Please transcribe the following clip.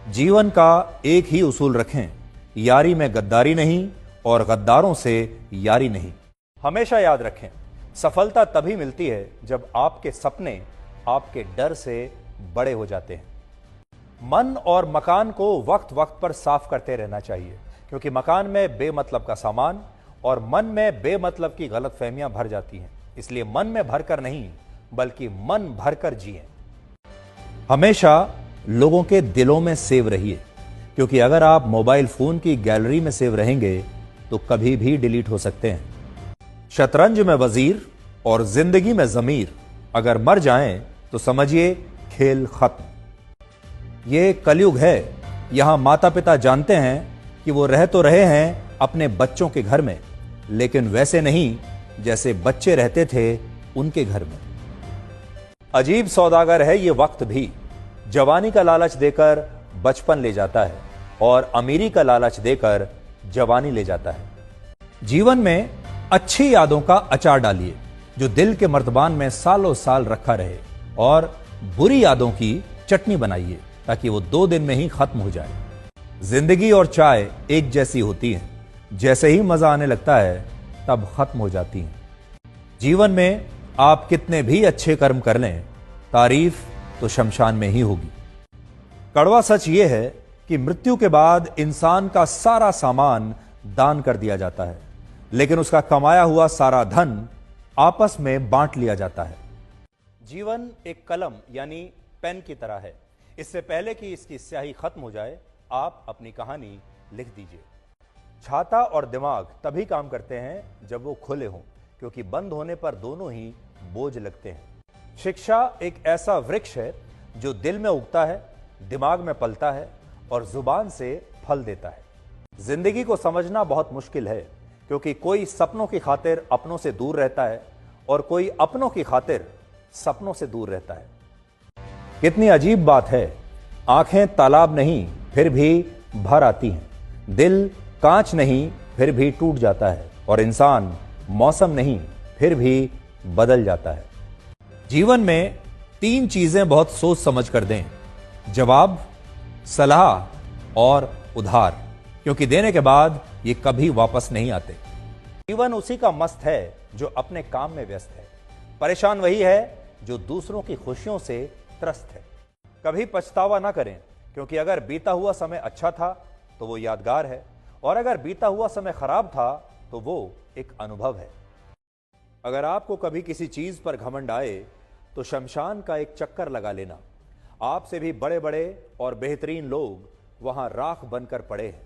जीवन का एक ही उसूल रखें, यारी में गद्दारी नहीं और गद्दारों से यारी नहीं। हमेशा याद रखें, सफलता तभी मिलती है जब आपके सपने आपके डर से बड़े हो जाते हैं। मन और मकान को वक्त वक्त पर साफ करते रहना चाहिए, क्योंकि मकान में बेमतलब का सामान और मन में बेमतलब की गलतफहमियां भर जाती हैं। इसलिए मन में भरकर नहीं, बल्कि मन भरकर जिएं। हमेशा लोगों के दिलों में सेव रहिए, क्योंकि अगर आप मोबाइल फोन की गैलरी में सेव रहेंगे तो कभी भी डिलीट हो सकते हैं। शतरंज में वजीर और जिंदगी में जमीर अगर मर जाएं तो समझिए खेल खत्म। ये कलयुग है। यहां माता पिता जानते हैं कि वो रह तो रहे हैं अपने बच्चों के घर में, लेकिन वैसे नहीं जैसे बच्चे रहते थे उनके घर में। अजीब सौदागर है ये वक्त भी। जवानी का लालच देकर बचपन ले जाता है और अमीरी का लालच देकर जवानी ले जाता है। जीवन में अच्छी यादों का अचार डालिए जो दिल के मर्तबान में सालों साल रखा रहे, और बुरी यादों की चटनी बनाइए ताकि वो 2 दिन में ही खत्म हो जाए। जिंदगी और चाय एक जैसी होती हैं, जैसे ही मजा आने लगता है तब खत्म हो जाती हैं। जीवन में आप कितने भी अच्छे कर्म कर लें, तारीफ तो शमशान में ही होगी। कड़वा सच यह है कि मृत्यु के बाद इंसान का सारा सामान दान कर दिया जाता है, लेकिन उसका कमाया हुआ सारा धन आपस में बांट लिया जाता है। जीवन एक कलम यानी पेन की तरह है। इससे पहले कि इसकी स्याही खत्म हो जाए, आप अपनी कहानी लिख दीजिए। छाता और दिमाग तभी काम करते हैं जब वो खुले हों, क्योंकि बंद होने पर दोनों ही बोझ लगते हैं। शिक्षा एक ऐसा वृक्ष है जो दिल में उगता है, दिमाग में पलता है और जुबान से फल देता है। जिंदगी को समझना बहुत मुश्किल है, क्योंकि कोई सपनों की खातिर अपनों से दूर रहता है और कोई अपनों की खातिर सपनों से दूर रहता है। कितनी अजीब बात है, आंखें तालाब नहीं फिर भी भर आती हैं, दिल कांच नहीं फिर भी टूट जाता है, और इंसान मौसम नहीं फिर भी बदल जाता है। जीवन में 3 चीजें बहुत सोच समझ कर दें: जवाब, सलाह और उधार, क्योंकि देने के बाद ये कभी वापस नहीं आते। जीवन उसी का मस्त है जो अपने काम में व्यस्त है। परेशान वही है जो दूसरों की खुशियों से त्रस्त है। कभी पछतावा ना करें, क्योंकि अगर बीता हुआ समय अच्छा था तो वो यादगार है, और अगर बीता हुआ समय खराब था तो वो एक अनुभव है। अगर आपको कभी किसी चीज पर घमंड आए तो शमशान का एक चक्कर लगा लेना। आपसे भी बड़े बड़े और बेहतरीन लोग वहां राख बनकर पड़े हैं।